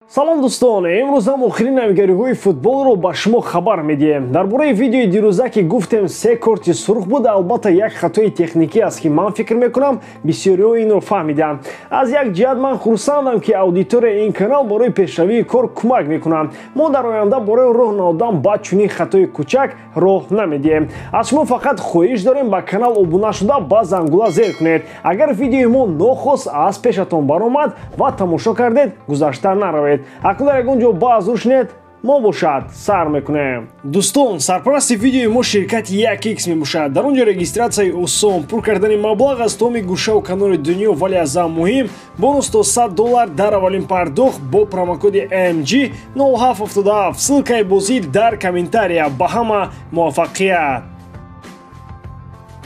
салом дӯстон, имрӯз ҳам охирин навигариҳои футболро ба шумо хабар медиҳем. Дар бораи видеои дирӯза ки гуфтем 3 корти сурх буд, албатта як хатои техникӣ аст ки ман фикр мекунам бисёриҳо инро фаҳмиданд. Аз як ҷиҳат ман хурсандам ки аудиторияи ин канал барои пешравии кор кӯмак мекунанд. Мо дар оянда барои роҳ наҳодан ба чунин хатои кӯчак роҳ намедиҳем. Аз шумо фақат хоҳиш дорем ба канал обуна шуда ба зангула зер кунед. Агар видеои мо нохост аз пешатон баромад ва тамошо кардед, гузашта наравед. Акун дар ягон ҷо баъз рушнед мо бошад сар мекунем. Дӯстон, сарпарасти видеои мо ширкати 1x мебошад. Дар он ҷо регистратсияи осон, пур кардани маблағ аз томи гӯшаву канори дунё, вале аз ҳам муҳим бонус то $100 дар аввалин пардохт бо промокоди AMG 0777. Ссилкаи бозӣ дар комментария. Ба ҳама муваффақият.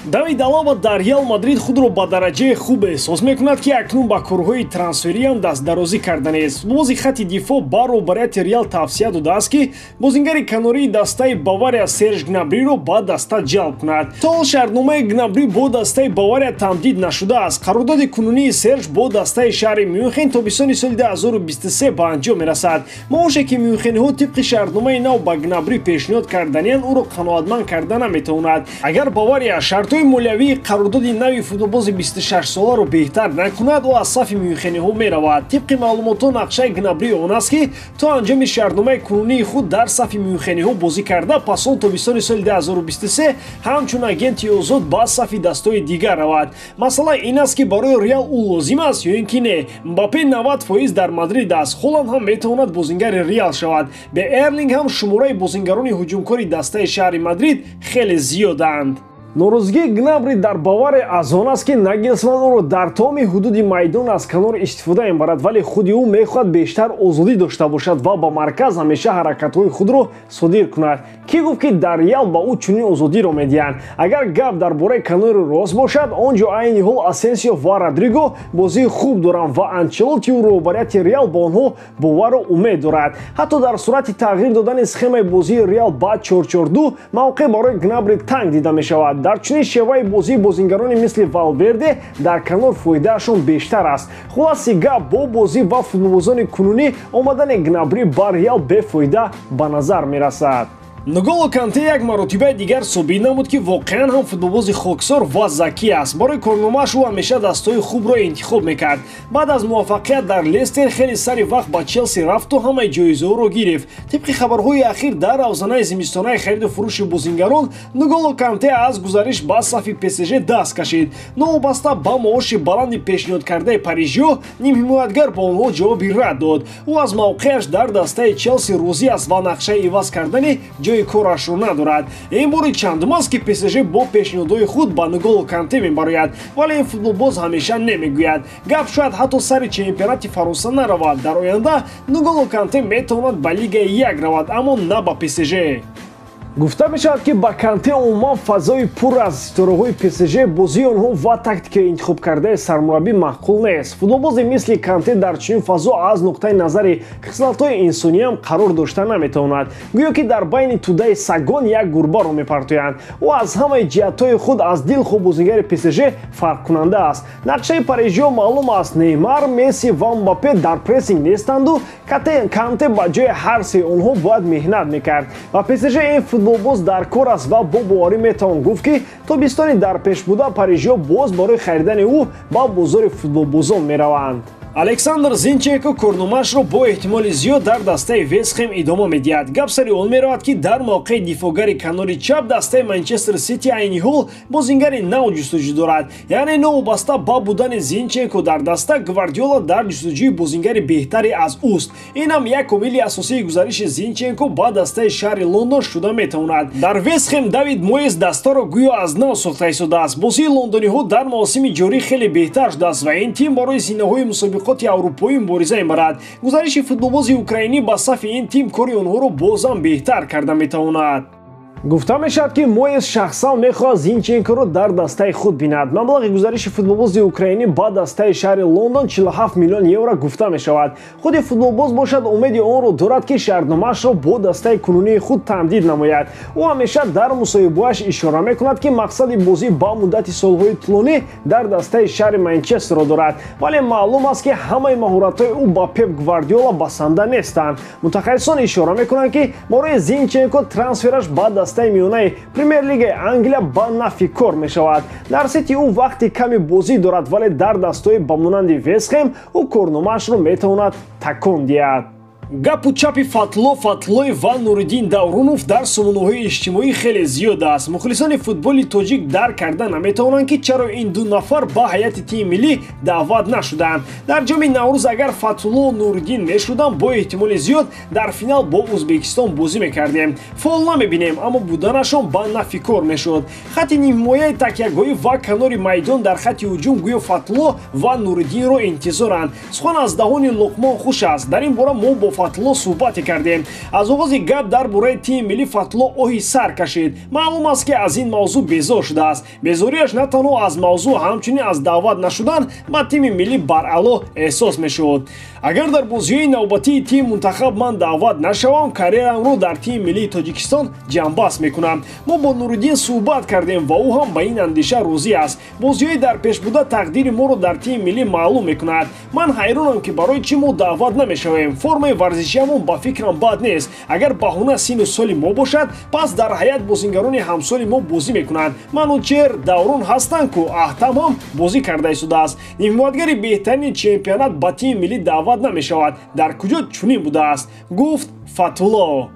Давид Алаба дар Реал Мадрид худро ба дараҷаи хуб эҳсос мекунад ки акнун ба корҳои трансферӣ ҳам дастдарозӣ карданест. Футболбози хатти дифоъ ба роҳбарияти Реал тавсия додааст ки бозингари канории дастаи Бавария Серж Гнабриро ба даста ҷалб кунад. То ҳол шартномаи Гнабри бо дастаи Бавария тамдид нашудааст. Қарордоди кунунии Серж бо дастаи шаҳри Мюнхен тобистони соли 2023 ба анҷом мерасад. Маоше ки мюнхениҳо тибқи шартномаи нав ба Гнабри пешниҳод карданиянд, ӯро қаноатманд карда наметавонад. Агар Бавария шартҳои молиявии қарордоди нави футболбози 26-соларо беҳтар накунад, ӯ аз сафи мюнхениҳо меравад. Тибқи маълумотҳо нақшаи Гнабри он аст ки то анҷоми шартномаи кунунии худ дар сафи мюнхениҳо бозӣ карда, пас он тобистони соли 2023 ҳамчун агенти озод ба сафи дастаҳои дигар равад. Масъала ин аст ки барои Реал ӯ лозим аст ё ин ки не. Мбаппе 90% дар Мадрид аст. Холланд ҳам метавонад бозингари Реал шавад. Бе Эрлинг ҳам шумораи бозингарони ҳуҷумкори дастаи шаҳри Мадрид хеле зиёданд. норӯзигии Гнабри дар Бавария аз он аст ки Нагелсман ӯро дар томи ҳудуди майдон аз канор истифода мебарад, вале худи ӯ мехоҳад бештар озодӣ дошта бошад ва ба марказ ҳамеша ҳаракатҳои худро содир кунад. Ки гуфт ки дар Реал ба ӯ чунин озодиро медиҳанд? Агар гап дар бораи канори рост бошад, он ҷо айни ҳол Асенсио ва Родриго бозии хуб доранд ва Анчелотти ва роҳбарияти Реал ба онҳо бовару умед дорад. ҳатто дар сурати тағйир додани схемаи бозии Реал ба 4-4-2 мавқеъ барои Гнабри танг дида мешавад. Дар чунин шеваи бозии бозингарони мисли Валверде дар канор фоидаашон бештар аст. Хулоси гап бо бозӣ ва футболбозони кунунӣ омадани Гнабри ба Реал бефоида ба назар мерасад. Нголо Канте як маротибаи дигар собит намуд ки воқеан ҳам футболбози хоксор ва закӣ аст. Барои корномааш ӯ ҳамеша дастаҳои хубро интихоб мекард. Баъд аз муваффақият дар Лестер хеле сари вақт ба Челси рафту ҳамаи ҷоизаҳоро гирифт. Тибқи хабарҳои ахир дар равзанаи зимистонаи хариду фурӯши бозингарон, Нголо Канте аз гузариш ба сафи ПСЖ даст кашид. Новобаста ба маоши баланди пешниҳодкардаи парижиҳо, нимҳимоятгар ба онҳо ҷавоби рад дод. Ӯ аз мавқеаш дар дастаи Челси розӣ аст ва нақшаи иваз кардани ҷои корашро надорад. Ин бори чандум аст ки ПСЖ бо пешниҳодҳои худ ба Нголо Канте мебарояд, вале ин футболбоз ҳамеша намегӯяд. Гап шояд ҳатто сари чемпионати Фаронса наравад. Дар оянда Нголо Канте метавонад ба Лигаи 1 равад, аммо на ба ПСЖ. гуфта мешавад ки ба Канте умуман фазои пур аз ситораҳои ПСЖ, бозии онҳо ва тактикаи интихоб кардаи сармураббӣ маъқул нест. Футболбозе мисли Канте дар чунин фазо аз нуқтаи назари хислатҳои инсониям қарор дошта наметавонад. гӯё ки дар байни тӯдаи сагон як гурбаро мепартоянд. ӯ аз ҳамаи ҷиҳатҳои худ аз дилхо бозингари ПСЖ фарқкунанда аст. нақшаи парижиҳо маълум аст. Неймар, Месси ва Мбаппе дар прессинг нестанду Канте ба ҷои ҳар се онҳо бояд меҳнат мекард. ва ПСЖ ин футболбоз дар кор аст ва бо боварӣ метавон гуфт ки тобистони дар пешбуда парижиҳо боз барои харидани ӯ ба бозори футболбозон мераванд. Александр Зинченко корномаашро бо эҳтимоли зиёд дар дастаи Вестхэм идома медиҳад. Гап сари он меравад ки дар мавқеи дифоъгари канори чап дастаи Манчестер Сити айни ҳол бозингари нав ҷустуҷӯ дорад. яъне новобаста ба будани Зинченко дар даста, Гвардиола дар ҷустуҷӯи бозингари беҳтаре аз ӯст. ин ҳам як омили асосии гузариши Зинченко ба дастаи шаҳри Лондон шуда метавонад. дар Вестхэм Давид Моес дастаро гӯё аз нав сохта истодааст. бозии лондониҳо дар мавсими ҷорӣ хеле беҳтар шудааст ва ин тим барои зинаҳои мусобиқоти аврупоӣ мубориза мебарад. гузариши футболбози украинӣ ба сафи ин тим кори онҳоро бозам беҳтар карда метавонад. гуфта мешавад ки моес шахсан мехоҳад Зинченкоро дар дастаи худ бинад. Маблағи гузариши футболбози украинӣ ба дастаи шаҳри Лондон 47 миллион евро гуфта мешавад. худи футболбоз бошад умеди онро дорад ки шаҳрномаашро бо дастаи кунунии худ тамдид намояд. ӯ ҳамеша дар мусоҳибааш ишора мекунад ки мақсади бозӣ ба муддати солҳои тӯлонӣ дар дастаи шаҳри Манчестерро дорад, вале маълум аст ки ҳамаи маҳоратҳои ӯ ба Пеп Гвардиола басанда нестанд. мутахассисон ишора мекунанд ки бораи Зинченко трансфераш ба дастаи миёнаи Премер-лигаи Англия ба нафи кор мешавад. дар Сити ӯ вақти ками бозӣ дорад, вале дар дастаҳои ба монанди Вестхэм ӯ корномаашро метавонад такон диҳад. гапу чапи Фатлоев ва Нуриддин Даврунов дар сомонаҳои иҷтимоӣ хеле зиёд аст. мухлисони футболи тоҷик дарк карда наметавонанд ки чаро ин ду нафар ба ҳайати тими миллӣ даъват нашуданд. дар ҷоми Наврӯз агар Фатло Нуриддин мешуданд, бо эҳтимоли зиёд дар финал бо Узбекистон бозӣ мекардем. фол намебинем, аммо буданашон ба нафи кор мешуд. хати нимҳимояи такягоҳӣ ва канори майдон дар хати ҳуҷум гӯё Фатло ва Нуриддинро интизоранд. сухан аз даҳони Луқмон хуш аст. дар ин бора мо бо Фатло суҳбате кардем. аз оғози гап дар бораи тими миллӣ Фатло оҳи сар кашид. маълум аст ки аз ин мавзӯъ безор шудааст. безориаш на танҳо аз мавзӯъ, ҳамчунин аз даъват нашудан ба тими миллӣ баръало эҳсос мешуд. агар дар бозиҳои навбатии тими мунтахаб ман даъват нашавам, карьерамро дар тими миллии Тоҷикистон ҷамъбаст мекунам. мо бо Нуриддин суҳбат кардем ва ӯ ҳам ба ин андеша розӣ аст. бозиҳои дар пешбурда тақдири моро дар тими миллӣ маълум мекунад. ман ҳайронам ки барои чӣ мо даъват намешавем. формаи варзишиамон ба фикрам бад нест. агар баҳона сину соли мо бошад, пас дар ҳайат бозингарони ҳамсоли мо бозӣ мекунанд. Манучер, Даврун ҳастанд, ку Аҳтам ҳам бозӣ карда истодааст. нимҳимоятгари беҳтарини чемпионат ба тими миллӣ даъват намешавад. дар куҷо чунин будааст, гуфт Фатулло.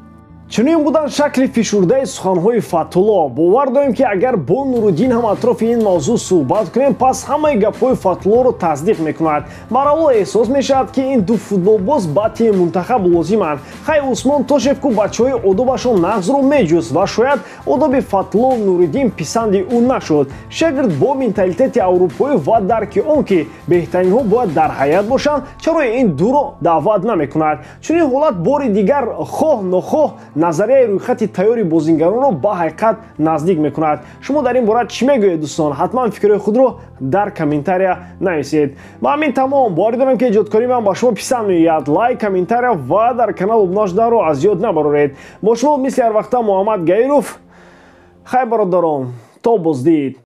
чунин буданд шакли фишурдаи суханҳои Фатулло. бовар дорем ки агар бо Нуриддин ҳам атрофи ин мавзӯъ суҳбат кунем, пас ҳамаи гапҳои Фатуллоро тасдиқ мекунад. бараввало эҳсос мешавад ки ин ду футболбоз ба тими мунтахаб лозиманд. хай Усмон Тошев ку бачаҳои одобашон нағзро меҷуст ва шояд одоби Фатло Нуриддин писанди ӯ нашуд. шогирд бо менталитети аврупоӣ ва дарки он ки беҳтаринҳо бояд дар ҳайат бошанд, чаро ин дуро даъват намекунад. чунин ҳолат бори дигар хоҳ нохоҳ назарияи рӯйхати тайёри бозингаронро ба ҳақиқат наздик мекунад. шумо дар ин бора чӣ мегӯед дӯстон? ҳатман фикрҳои худро дар комментария нависед. ба ҳамин тамом боварӣ дорам ки эҷодкории ман ба шумо писанд меояд. лайк, комментария ва дар канал обуна шуданро аз ёд набароред. бо шумо мисли ҳар вақта Муҳаммад Гаиров. хай бародарон, то боздид.